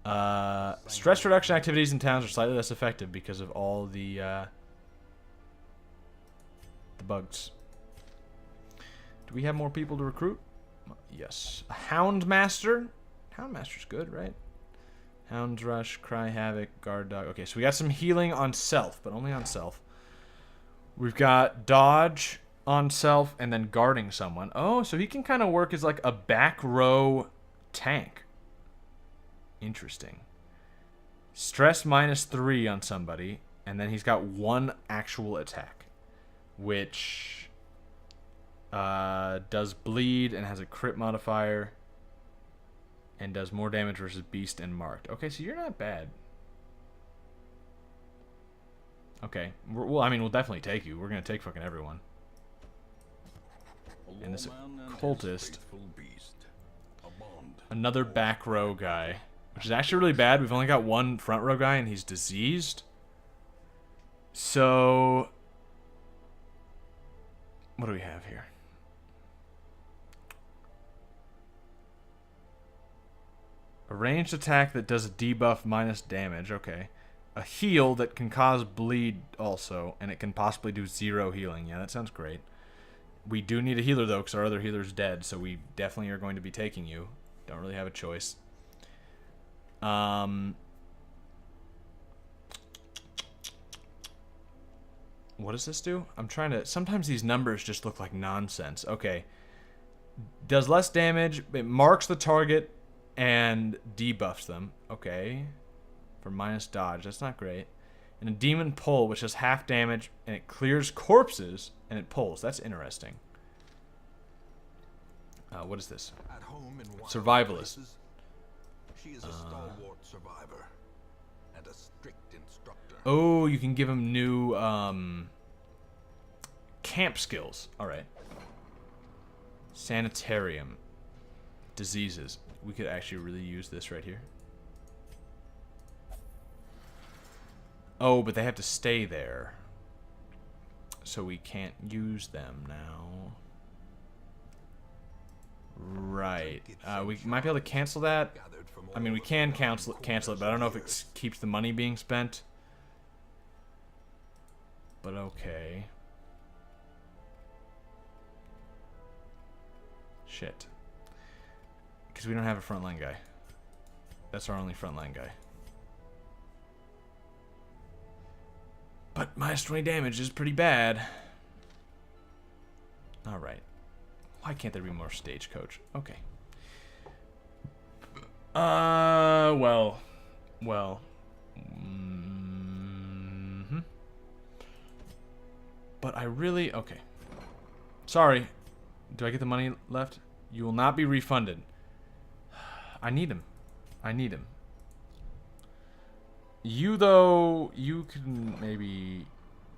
Stress reduction activities in towns are slightly less effective because of all the bugs. Do we have more people to recruit? Yes. A Hound Master. Hound Master's good, right? Hound Rush, Cry Havoc, Guard Dog. Okay, so we got some healing on self, but only on self. We've got Dodge on self and then guarding someone. Oh, so he can kind of work as like a back row tank. Interesting. Stress -3 on somebody, and then he's got 1 actual attack, which does bleed and has a crit modifier and does more damage versus beast and marked. Okay, so you're not bad. Okay, well, I mean, we'll definitely take you. We're gonna take fucking everyone. And this cultist, another back row guy, which is actually really bad. We've only got 1 front row guy, and he's diseased. So, what do we have here? A ranged attack that does a debuff minus damage. Okay. A heal that can cause bleed also, and it can possibly do 0 healing. Yeah, that sounds great. We do need a healer, though, because our other healer's dead, so we definitely are going to be taking you. Don't really have a choice. What does this do? I'm trying to... Sometimes these numbers just look like nonsense. Okay. Does less damage. It marks the target and debuffs them. Okay. For minus dodge. That's not great. And a demon pull, which does half damage, and it clears corpses, and it pulls. That's interesting. What is this? At home in Survivalist. places, she is a stalwart survivor and a strict instructor. Oh, you can give him new camp skills. All right. Sanitarium. Diseases. We could actually really use this right here. Oh, but they have to stay there. So we can't use them now. Right. We might be able to cancel that. I mean, we can cancel it, but I don't know if it keeps the money being spent. But okay. Shit. Because we don't have a frontline guy. That's our only frontline guy. But minus 20 damage is pretty bad. Alright. Why can't there be more stagecoach? Okay. Well. But I really... Okay. Sorry. Do I get the money left? You will not be refunded. I need him. I need him. You, though, you can maybe...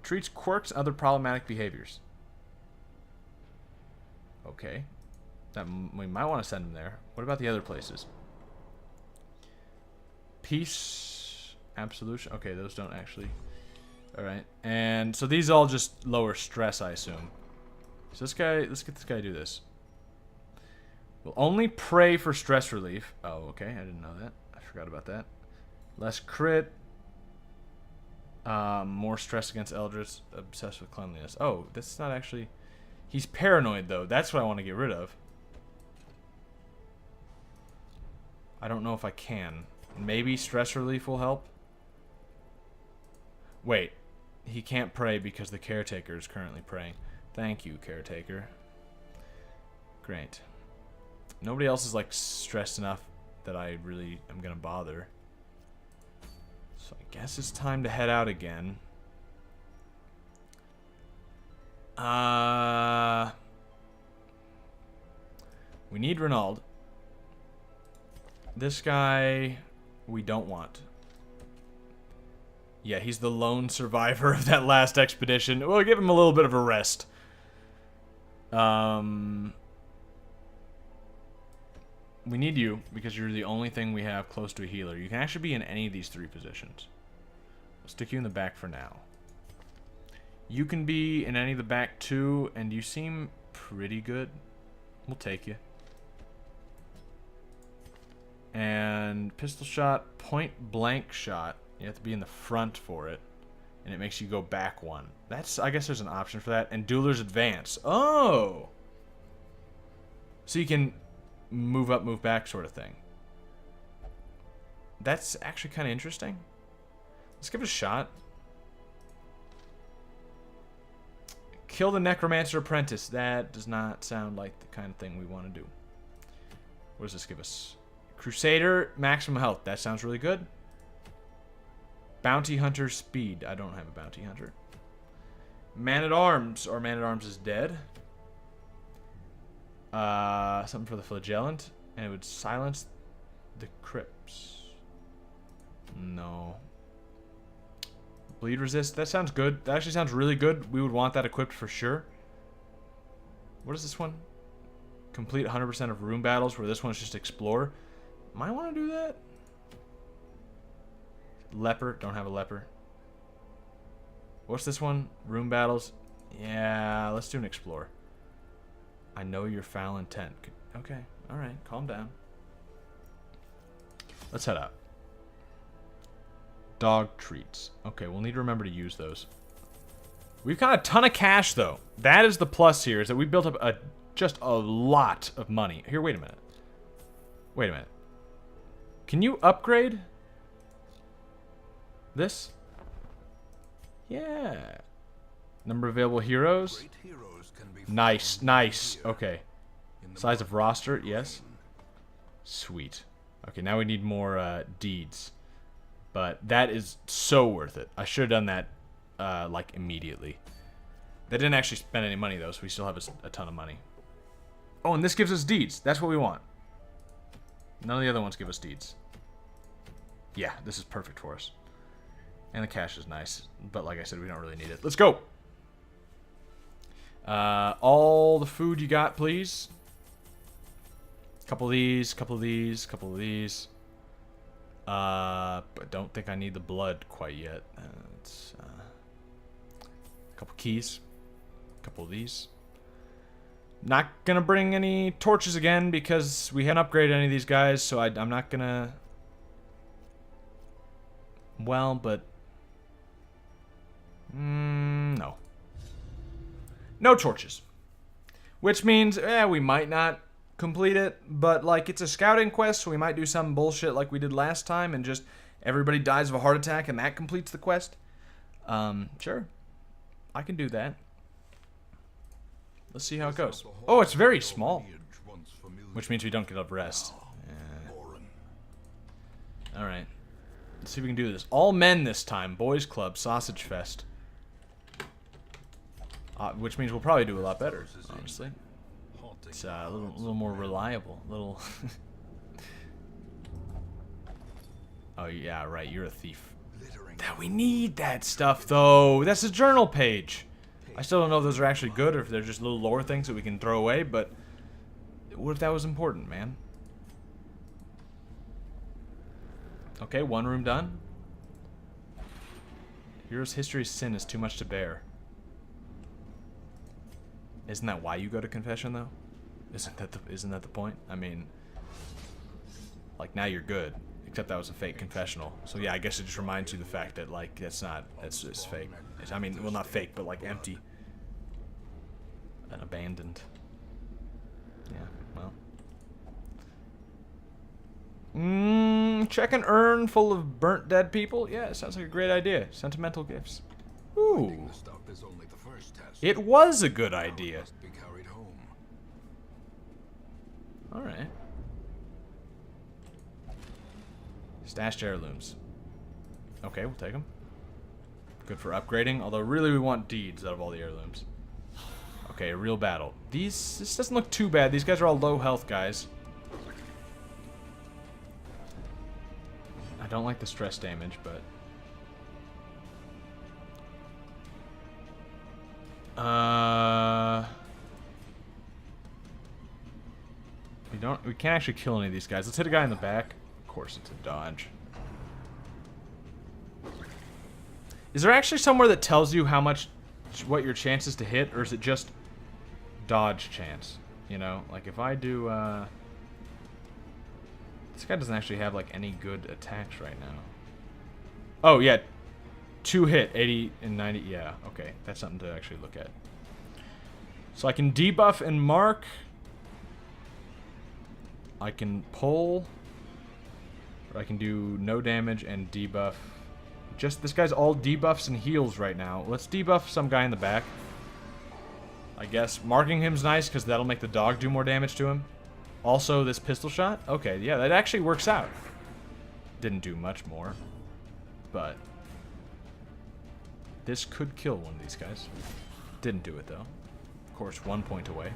Treats quirks, other problematic behaviors. Okay. We might want to send him there. What about the other places? Peace, absolution. Okay, those don't actually... Alright. And so these all just lower stress, I assume. So this guy... Let's get this guy to do this. We'll only pray for stress relief. Oh, okay. I didn't know that. I forgot about that. Less crit. More stress against Eldritch. Obsessed with cleanliness. Oh, that's not actually... He's paranoid, though. That's what I want to get rid of. I don't know if I can. Maybe stress relief will help? Wait. He can't pray because the caretaker is currently praying. Thank you, caretaker. Great. Nobody else is, like, stressed enough that I really am going to bother. So I guess it's time to head out again. We need Renaud. This guy we don't want. Yeah, he's the lone survivor of that last expedition. We'll give him a little bit of a rest. We need you because you're the only thing we have close to a healer. You can actually be in any of these 3 positions. We'll stick you in the back for now. You can be in any of the back 2, and you seem pretty good. We'll take you. And pistol shot, point blank shot. You have to be in the front for it. And it makes you go back one. That's, I guess there's an option for that. And dueler's advance. Oh! So you can move up, move back sort of thing. That's actually kind of interesting. Let's give it a shot. Kill the Necromancer Apprentice. That does not sound like the kind of thing we want to do. What does this give us? Crusader, maximum health. That sounds really good. Bounty Hunter speed. I don't have a Bounty Hunter. Man-at-Arms. Or Man-at-Arms is dead. Something for the Flagellant. And it would silence the Crypts. No. Bleed resist. That sounds good. That actually sounds really good. We would want that equipped for sure. What is this one? Complete 100% of room battles, where this one's just explore. Might want to do that. Leper. Don't have a leper. What's this one? Room battles. Yeah, let's do an explore. I know your foul intent. Okay. Alright. Calm down. Let's head out. Dog treats. Okay, we'll need to remember to use those. We've got a ton of cash, though. That is the plus here, is that we built up just a lot of money. Here, wait a minute. Wait a minute. Can you upgrade this? Yeah. Number of available heroes. Nice, nice. Okay. Size of roster, yes. Sweet. Okay, now we need more deeds. But that is so worth it. I should have done that, like, immediately. They didn't actually spend any money, though, so we still have a ton of money. Oh, and this gives us deeds. That's what we want. None of the other ones give us deeds. Yeah, this is perfect for us. And the cash is nice. But like I said, we don't really need it. Let's go! All the food you got, please. Couple of these, couple of these, couple of these. But don't think I need the blood quite yet. It's a couple keys, a couple of these. Not gonna bring any torches again because we hadn't upgraded any of these guys, so I'm not gonna. Well, but no, no torches, which means we might not complete it, but like it's a scouting quest, so we might do some bullshit like we did last time and just everybody dies of a heart attack and that completes the quest. Sure, I can do that. Let's see how it goes. Oh, it's very small, which means we don't get up rest. All right, let's see if we can do this. All men this time. Boys Club, Sausage Fest. Which means we'll probably do a lot better, honestly. It's a little more reliable. Little. Oh yeah, right. You're a thief. That we need that stuff though. That's a journal page. I still don't know if those are actually good or if they're just little lore things that we can throw away. But what if that was important, man? Okay, one room done. Hero's history's sin is too much to bear. Isn't that why you go to confession though? Isn't that the point? I mean, like now you're good, except that was a fake confessional. So yeah, I guess it just reminds you the fact that like it's fake. I mean, well, not fake, but like empty and abandoned. Yeah, well. Check an urn full of burnt dead people. Yeah, it sounds like a great idea. Sentimental gifts. Ooh. It was a good idea. Alright. Stashed heirlooms. Okay, we'll take them. Good for upgrading, although really we want deeds out of all the heirlooms. Okay, a real battle. This doesn't look too bad. These guys are all low health guys. I don't like the stress damage, but... We can't actually kill any of these guys. Let's hit a guy in the back. Of course, it's a dodge. Is there actually somewhere that tells you what your chances to hit, or is it just dodge chance? You know, like if I do This guy doesn't actually have like any good attacks right now. Oh yeah, 2 hit, 80 and 90. Yeah, okay, that's something to actually look at. So I can debuff and mark. I can pull. Or I can do no damage and debuff. Just this guy's all debuffs and heals right now. Let's debuff some guy in the back. I guess marking him's nice because that'll make the dog do more damage to him. Also, this pistol shot. Okay, yeah, that actually works out. Didn't do much more, but this could kill one of these guys. Didn't do it though. Of course, 1 point away.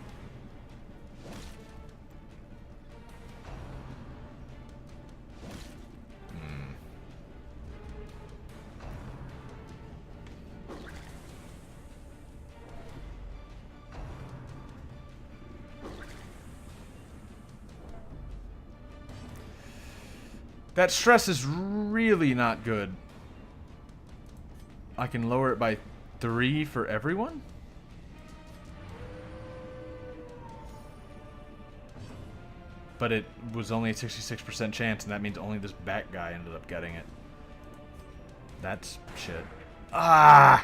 That stress is really not good. I can lower it by 3 for everyone? But it was only a 66% chance, and that means only this back guy ended up getting it. That's shit. Ah!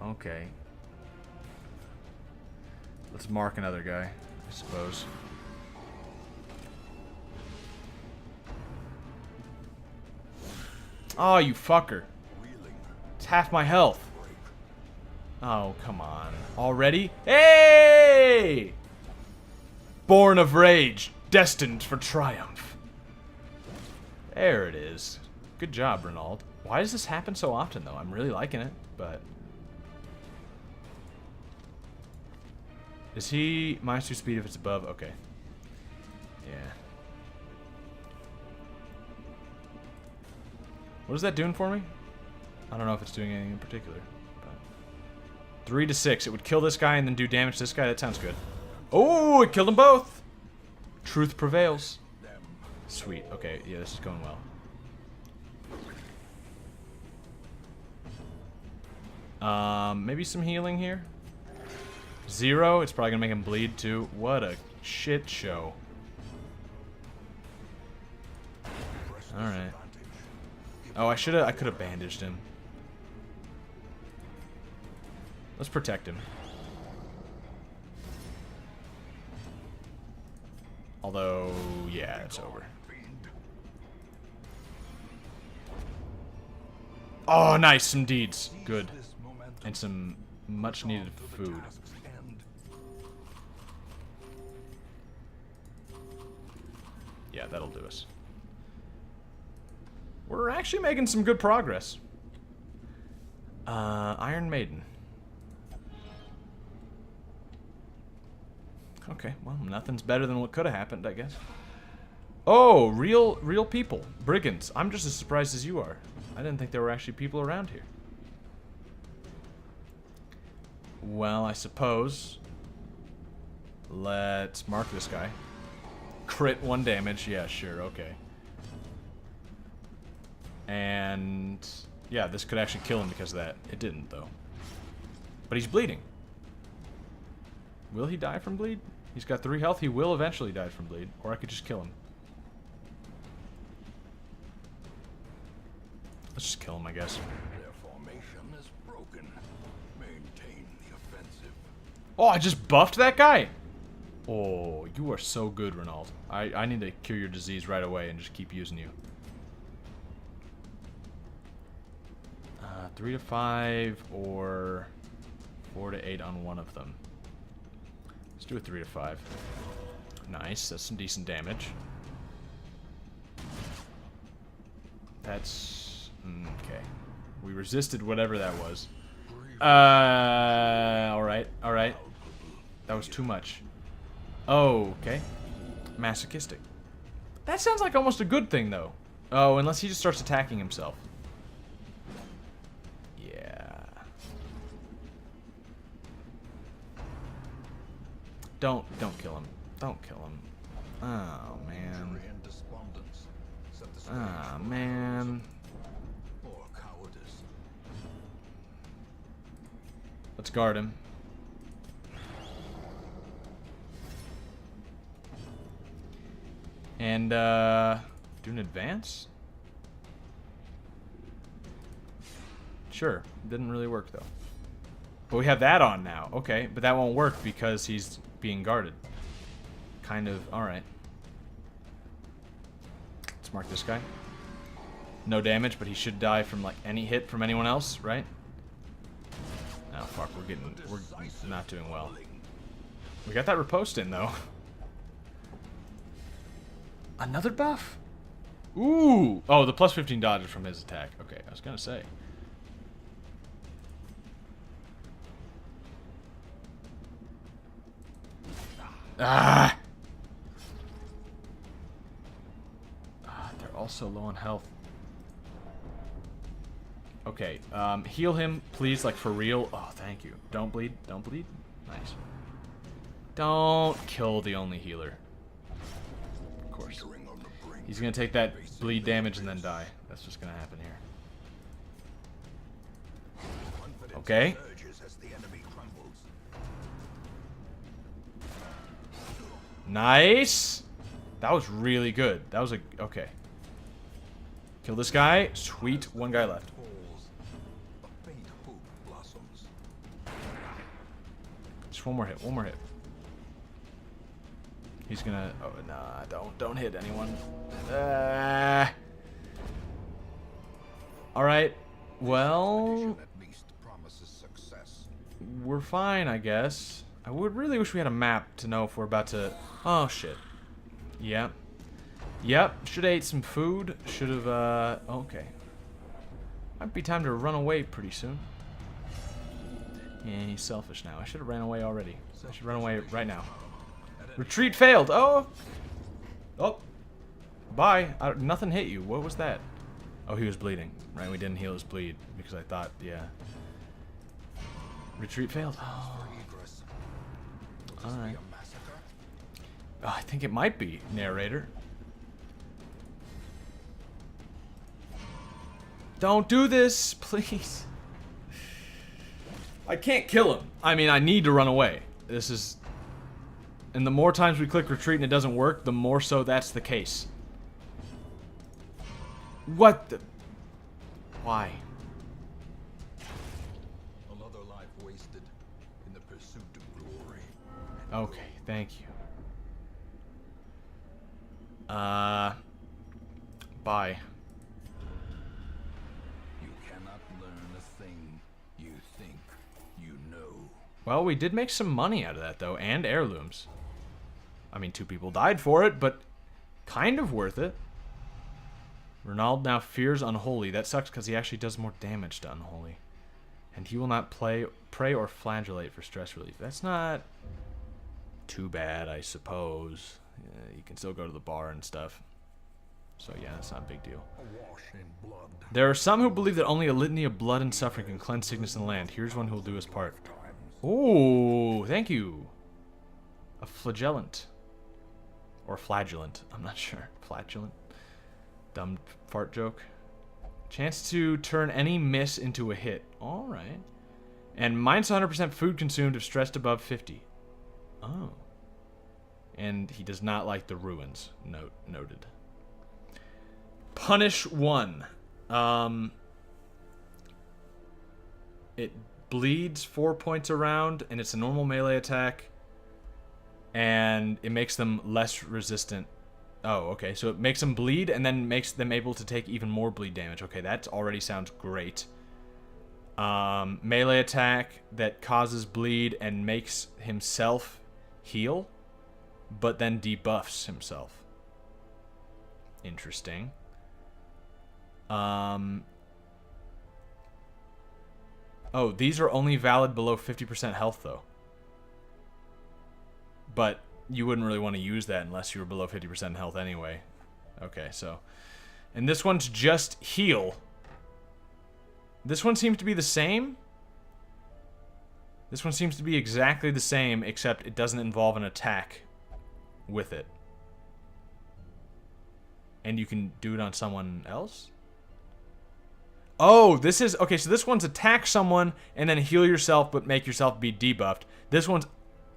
Okay. Let's mark another guy, I suppose. Oh, you fucker. It's half my health. Oh, come on. Already? Hey! Born of rage, destined for triumph. There it is. Good job, Renaud. Why does this happen so often, though? I'm really liking it, but... Is he -2 speed if it's above? Okay. Yeah. What is that doing for me? I don't know if it's doing anything in particular. But 3 to 6. It would kill this guy and then do damage to this guy. That sounds good. Oh, it killed them both. Truth prevails. Sweet. Okay, yeah, this is going well. Maybe some healing here. 0. It's probably gonna make him bleed too. What a shit show. All right. Oh, I could have bandaged him. Let's protect him. Although, yeah, it's over. Oh, nice, some deeds. Good. And some much needed food. Yeah, that'll do us. We're actually making some good progress. Iron Maiden. Okay, well, nothing's better than what could have happened, I guess. Oh, real people. Brigands. I'm just as surprised as you are. I didn't think there were actually people around here. Well, I suppose. Let's mark this guy. Crit 1 damage. Yeah, sure, okay. And yeah, this could actually kill him because of that. It didn't, though. But he's bleeding. Will he die from bleed? He's got 3 health. He will eventually die from bleed. Or I could just kill him. Let's just kill him, I guess. Their formation is broken. Maintain the offensive. Oh, I just buffed that guy? Oh, you are so good, Renaud. I need to cure your disease right away and just keep using you. 3 to 5 or 4 to 8 on one of them. Let's do a 3 to 5. Nice, that's some decent damage. That's okay. We resisted whatever that was. Alright, alright. That was too much. Oh, okay. Masochistic. That sounds like almost a good thing, though. Oh, unless he just starts attacking himself. Yeah. Don't kill him. Don't kill him. Oh, man. Ah, man. Let's guard him. do an advance? Sure. Didn't really work, though. But we have that on now. Okay, but that won't work because he's being guarded. Kind of. Alright. Let's mark this guy. No damage, but he should die from, like, any hit from anyone else, right? Oh, fuck. We're not doing well. We got that riposte in, though. Another buff? Ooh! Oh, the plus 15 dodge is from his attack. Okay, I was gonna say. Ah! They're also low on health. Okay, heal him, please, like, for real. Oh, thank you. Don't bleed. Don't bleed. Nice. Don't kill the only healer. Of course. He's gonna take that bleed damage and then die. That's just gonna happen here. Okay. Nice! That was really good. That was a... Okay. Kill this guy. Sweet. One guy left. Just one more hit. One more hit. He's gonna... Oh, nah. Don't hit anyone. Alright. Well... We're fine, I guess. I would really wish we had a map to know if we're about to... Oh, shit. Yep. Yep. Should have ate some food. Should have, okay. Might be time to run away pretty soon. Yeah, he's selfish now. I should have ran away already. I should run away right now. Retreat failed. Oh! Oh. Bye. Nothing hit you. What was that? Oh, he was bleeding. Right, we didn't heal his bleed because I thought, yeah. Retreat failed. Oh. Alright. Oh, I think it might be, narrator. Don't do this, please. I can't kill him. I mean, I need to run away. This is... And the more times we click retreat and it doesn't work, the more so that's the case. What the... Why? Another life wasted in the pursuit of glory. Okay, thank you. Bye. You cannot learn a thing you think you know. Well, we did make some money out of that, though, and heirlooms. I mean, 2 people died for it, but kind of worth it. Ronald now fears Unholy. That sucks because he actually does more damage to Unholy. And he will not pray or flagellate for stress relief. That's not too bad, I suppose. Yeah, you can still go to the bar and stuff. So yeah, that's not a big deal. Awash in blood. There are some who believe that only a litany of blood and suffering can cleanse sickness in the land. Here's one who will do his part. Ooh, thank you. A flagellant. Or flagellant. I'm not sure. Flagellant. Dumb fart joke. Chance to turn any miss into a hit. Alright. And minus 100% food consumed if stressed above 50. Oh. And he does not like the ruins. Noted. Punish 1. It bleeds 4 points around, and it's a normal melee attack. And it makes them less resistant. Oh, okay. So it makes them bleed, and then makes them able to take even more bleed damage. Okay, that already sounds great. Melee attack that causes bleed and makes himself heal, but then debuffs himself. Interesting. Oh, these are only valid below 50% health, though. But you wouldn't really want to use that unless you were below 50% health anyway. Okay, so... And this one's just heal. This one seems to be the same. This one seems to be exactly the same, except it doesn't involve an attack with it. And you can do it on someone else? Oh, this is... Okay, so this one's attack someone and then heal yourself but make yourself be debuffed. This one's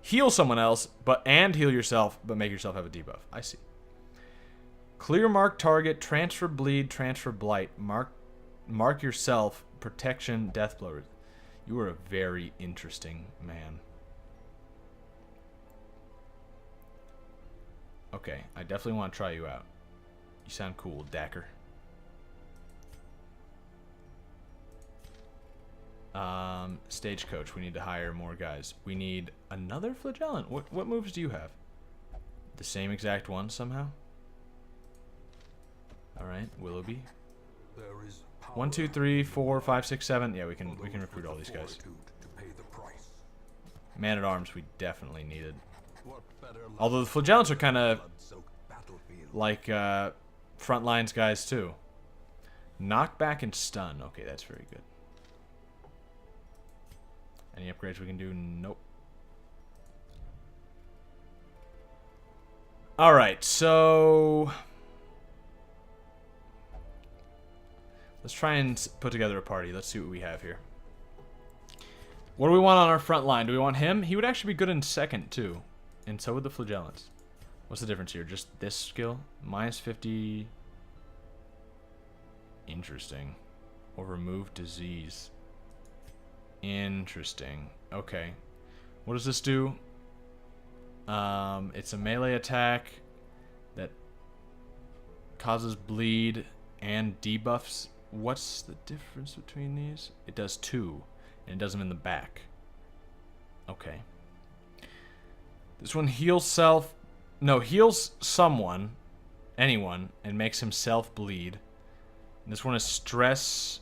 heal someone else and heal yourself but make yourself have a debuff. I see. Clear mark target, transfer bleed, transfer blight. Mark yourself, protection, death blow. You are a very interesting man. Okay, I definitely want to try you out. You sound cool, Dacker. Stagecoach, we need to hire more guys. We need another flagellant. What moves do you have? The same exact one somehow? Alright, Willoughby. 1, 2, 3, 4, 5, 6, 7. Yeah, we can recruit all these guys. Man at arms we definitely needed. Although the flagellants are kind of like front lines guys too. Knockback and stun. Okay, that's very good. Any upgrades we can do? Nope. Alright, so let's try and put together a party. Let's see what we have here. What do we want on our front line? Do we want him? He would actually be good in second, too. And so would the flagellants. What's the difference here? Just this skill? Minus 50. Interesting. Or remove disease. Interesting. Okay. What does this do? It's a melee attack that causes bleed and debuffs. What's the difference between these? It does 2, and it does them in the back. Okay. This one heals heals someone, anyone, and makes himself bleed. And this one is stress.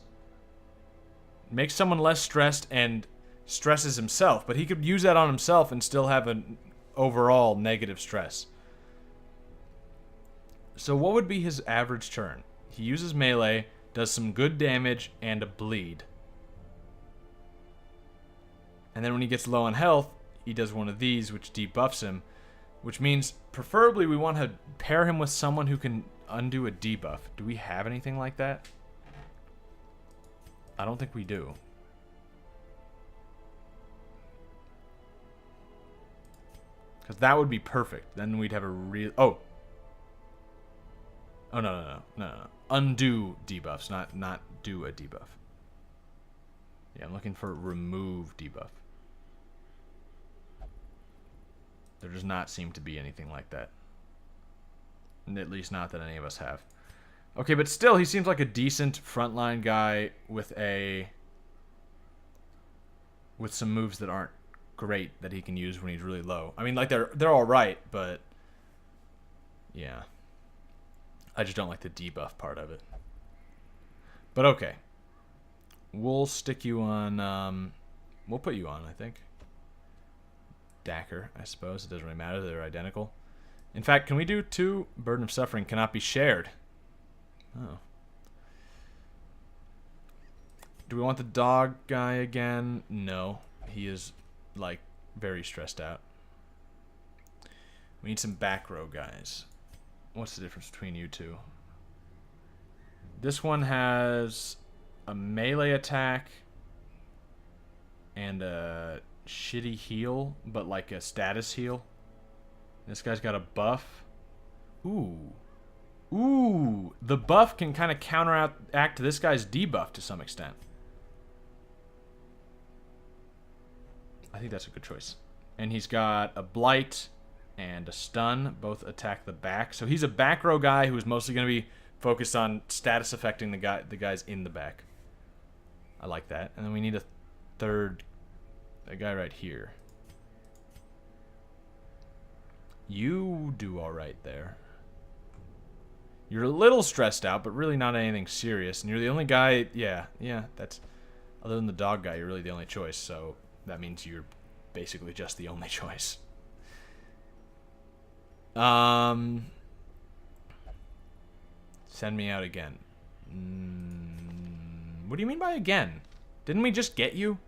Makes someone less stressed and stresses himself, but he could use that on himself and still have an overall negative stress. So what would be his average turn? He uses melee, does some good damage, and a bleed. And then when he gets low on health, he does one of these, which debuffs him, which means preferably we want to pair him with someone who can undo a debuff. Do we have anything like that? I don't think we do. Because that would be perfect. Then we'd have a real... Oh, no. Undo debuffs, not do a debuff. Yeah, I'm looking for remove debuff. There does not seem to be anything like that. At least not that any of us have. Okay, but still, he seems like a decent frontline guy with some moves that aren't great that he can use when he's really low. I mean, like they're all right, but yeah, I just don't like the debuff part of it. But okay, we'll stick you on. We'll put you on, I think. Dacker, I suppose. It doesn't really matter. They're identical. In fact, can we do 2? Burden of suffering cannot be shared. Oh. Do we want the dog guy again? No. He is, like, very stressed out. We need some back row guys. What's the difference between you two? This one has a melee attack and a shitty heal, but like a status heal. This guy's got a buff. Ooh, the buff can kind of counteract this guy's debuff to some extent. I think that's a good choice. And he's got a blight and a stun, both attack the back. So he's a back row guy who is mostly going to be focused on status affecting the guys in the back. I like that. And then we need a guy right here. You do all right there. You're a little stressed out, but really not anything serious. And you're the only guy... Yeah, that's... Other than the dog guy, you're really the only choice. So that means you're basically just the only choice. Send me out again. What do you mean by again? Didn't we just get you?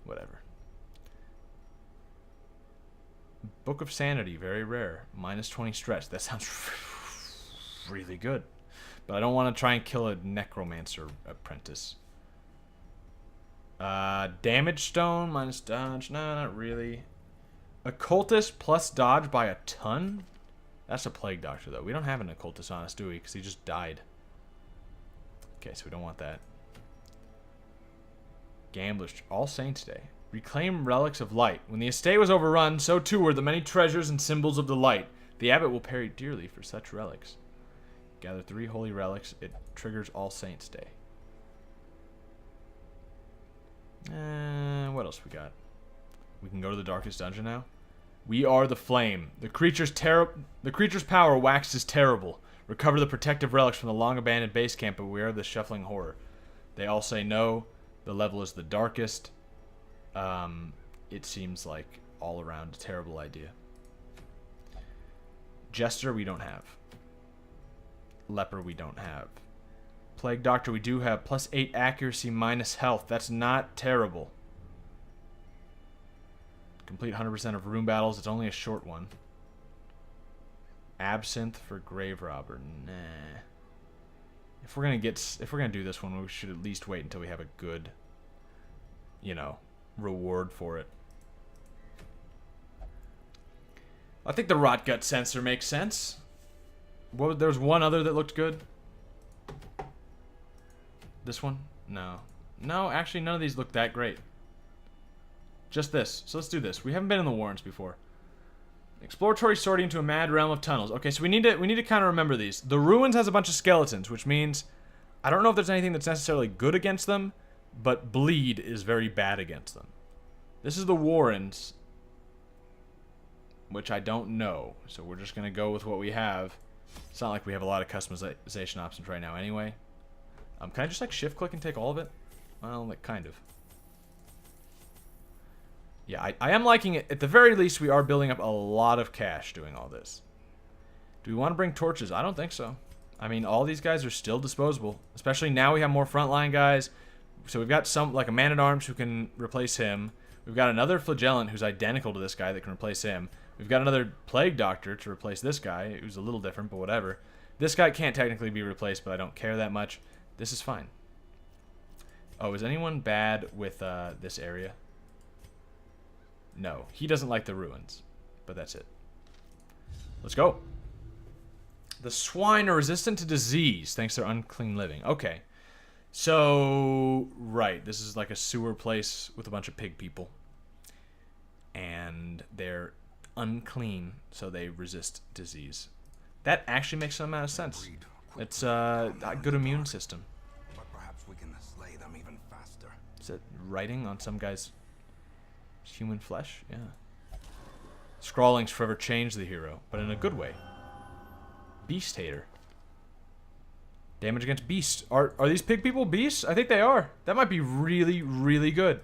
Whatever. Book of Sanity, very rare. Minus 20 stress. That sounds really good. But I don't want to try and kill a necromancer apprentice. Damage stone, minus dodge. No, not really. Occultist plus dodge by a ton? That's a plague doctor, though. We don't have an occultist on us, do we? Because he just died. Okay, so we don't want that. Gamblers. All Saints Day. Reclaim relics of light. When the estate was overrun, so too were the many treasures and symbols of the light. The abbot will pay dearly for such relics. Gather 3 holy relics. It triggers All Saints Day. What else we got? We can go to the darkest dungeon now. We are the flame. The creature's power waxes terrible. Recover the protective relics from the long-abandoned base camp, but beware of the shuffling horror. They all say no. The level is the darkest. It seems like all around a terrible idea. Jester we don't have. Leper we don't have. Plague Doctor we do have. +8 accuracy, minus health. That's not terrible. Complete 100% of room battles. It's only a short one. Absinthe for Grave Robber. Nah. If we're gonna do this one, we should at least wait until we have a good, you know, reward for it. I think the Rot Gut Sensor makes sense. There was one other that looked good. This one? No. No, actually none of these look that great. Just this. So let's do this. We haven't been in the Warrens before. Exploratory sortie into a mad realm of tunnels. Okay, so we need to kind of remember these. The Ruins has a bunch of skeletons, which means I don't know if there's anything that's necessarily good against them, but bleed is very bad against them. This is the Warrens, which I don't know. So we're just going to go with what we have. It's not like we have a lot of customization options right now anyway. Can I just like shift click and take all of it? Well, like kind of. Yeah, I am liking it. At the very least, we are building up a lot of cash doing all this. Do we want to bring torches? I don't think so. I mean, all these guys are still disposable. Especially now we have more frontline guys. So we've got some, like a man-at-arms who can replace him. We've got another flagellant who's identical to this guy that can replace him. We've got another plague doctor to replace this guy, who's a little different, but whatever. This guy can't technically be replaced, but I don't care that much. This is fine. Oh, is anyone bad with this area? No, he doesn't like the Ruins, but that's it. Let's go. The swine are resistant to disease thanks to their unclean living. Okay. So, right, this is like a sewer place with a bunch of pig people. And they're unclean, so they resist disease. That actually makes some amount of sense. It's a good immune system. But perhaps we can slay them even faster. Is it writing on some guy's human flesh? Yeah. Scrawlings forever change the hero, but in a good way. Beast Hater. Damage against beasts. Are these pig people beasts? I think they are. That might be really, really good.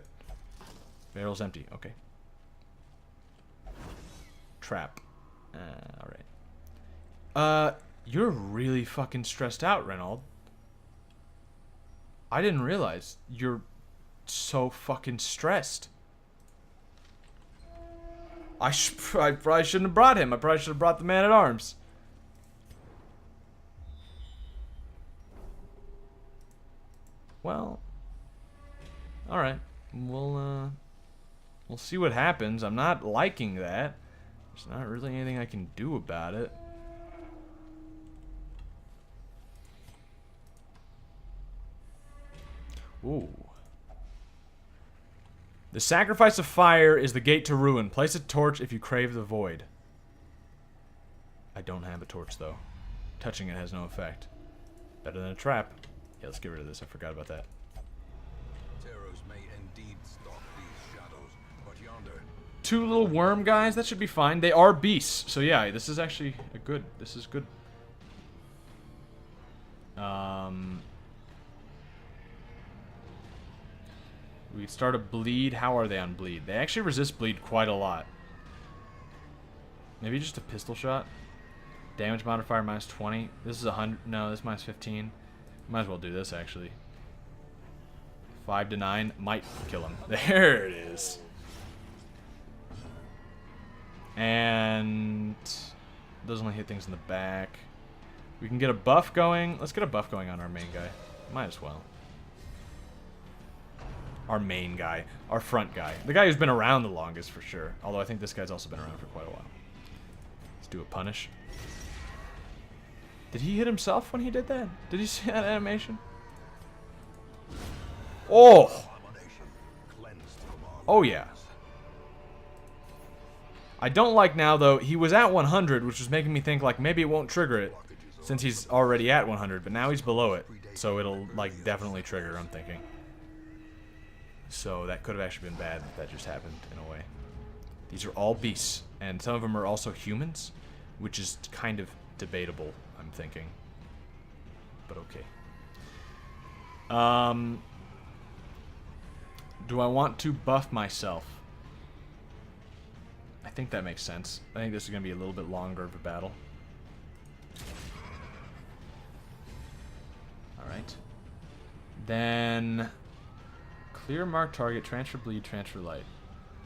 Barrel's empty. Okay. Trap. Alright. You're really fucking stressed out, Reynold. I didn't realize you're so fucking stressed. I probably shouldn't have brought him. I probably should have brought the man-at-arms. Well, all right. We'll see what happens. I'm not liking that. There's not really anything I can do about it. Ooh. The sacrifice of fire is the gate to ruin. Place a torch if you crave the void. I don't have a torch, though. Touching it has no effect. Better than a trap. Yeah, let's get rid of this. I forgot about that. Terrors may indeed stalk these shadows, but yonder... 2 little worm guys? That should be fine. They are beasts. So yeah, this is actually a good... This is good. We start a bleed. How are they on bleed? They actually resist bleed quite a lot. Maybe just a pistol shot. Damage modifier -20. This is 100. No, this is -15. Might as well do this, actually. 5 to 9. Might kill him. There it is. And... those only hit things in the back. We can get a buff going. Let's get a buff going on our main guy. Might as well. Our main guy. Our front guy. The guy who's been around the longest, for sure. Although I think this guy's also been around for quite a while. Let's do a punish. Did he hit himself when he did that? Did you see that animation? Oh! Oh, yeah. I don't like now, though, he was at 100, which was making me think, like, maybe it won't trigger it, since he's already at 100, but now he's below it, so it'll, like, definitely trigger, I'm thinking. So that could have actually been bad if that just happened, in a way. These are all beasts, and some of them are also humans, which is kind of debatable, I'm thinking. But okay. Do I want to buff myself? I think that makes sense. I think this is going to be a little bit longer of a battle. Alright. Then... Clear, mark target, transfer bleed, transfer light.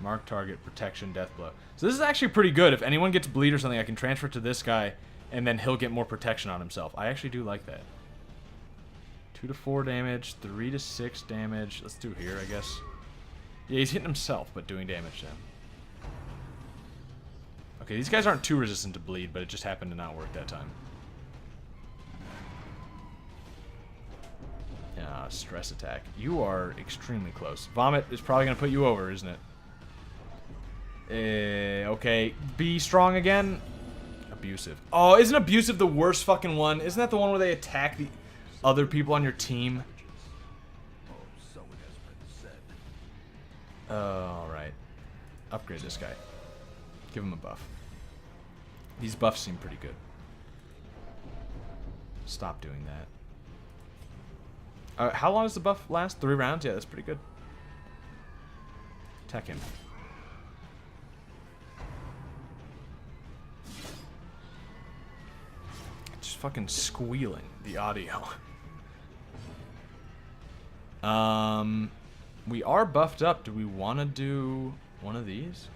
Mark target, protection, death blow. So this is actually pretty good. If anyone gets bleed or something, I can transfer to this guy, and then he'll get more protection on himself. I actually do like that. 2 to 4 damage, 3 to 6 damage. Let's do here, I guess. Yeah, he's hitting himself, but doing damage to him. Okay, these guys aren't too resistant to bleed, but it just happened to not work that time. Stress attack. You are extremely close. Vomit is probably going to put you over, isn't it? Okay. Be strong again. Abusive. Oh, isn't abusive the worst fucking one? Isn't that the one where they attack the other people on your team? Alright. Upgrade this guy. Give him a buff. These buffs seem pretty good. Stop doing that. How long does the buff last? 3 rounds? Yeah, that's pretty good. Attack him. Just fucking squealing, the audio. We are buffed up. Do we want to do one of these?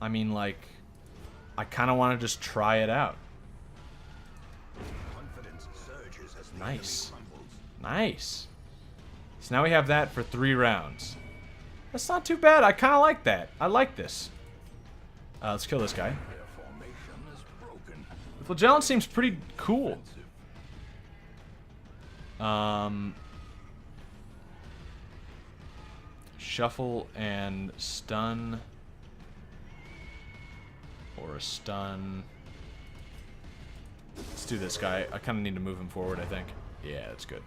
I mean, like, I kind of want to just try it out. Nice. Nice. So now we have that for 3 rounds. That's not too bad. I kind of like that. I like this. Let's kill this guy. The Flagellant seems pretty cool. Shuffle and stun. Or a stun. Let's do this guy. I kind of need to move him forward, I think. Yeah, that's good.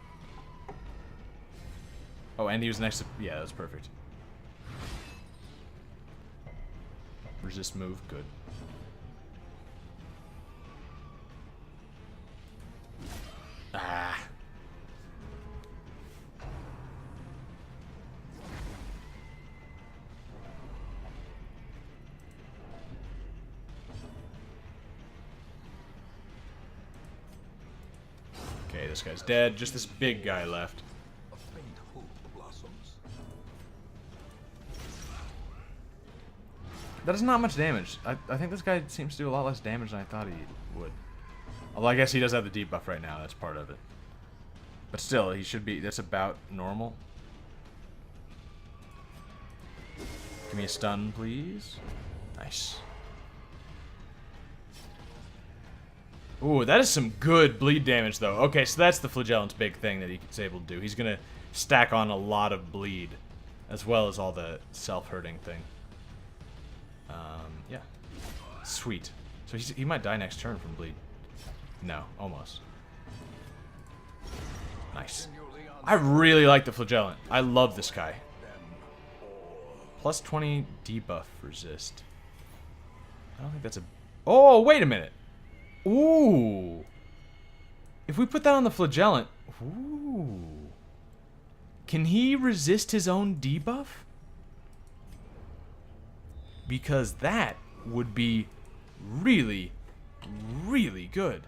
Oh, and he was next to... Yeah, that's perfect. Resist move. Good. Ah. Okay, this guy's dead. Just this big guy left. A faint hope blossoms. That is not much damage. I think this guy seems to do a lot less damage than I thought he would. Although I guess he does have the debuff right now. That's part of it. But still, he should be... That's about normal. Give me a stun, please. Nice. Ooh, that is some good bleed damage, though. Okay, so that's the Flagellant's big thing that he's able to do. He's going to stack on a lot of bleed, as well as all the self-hurting thing. Yeah. Sweet. So he might die next turn from bleed. No, almost. Nice. I really like the Flagellant. I love this guy. Plus 20 debuff resist. I don't think that's a... Oh, wait a minute. Ooh. If we put that on the Flagellant... Ooh. Can he resist his own debuff? Because that would be really, really good.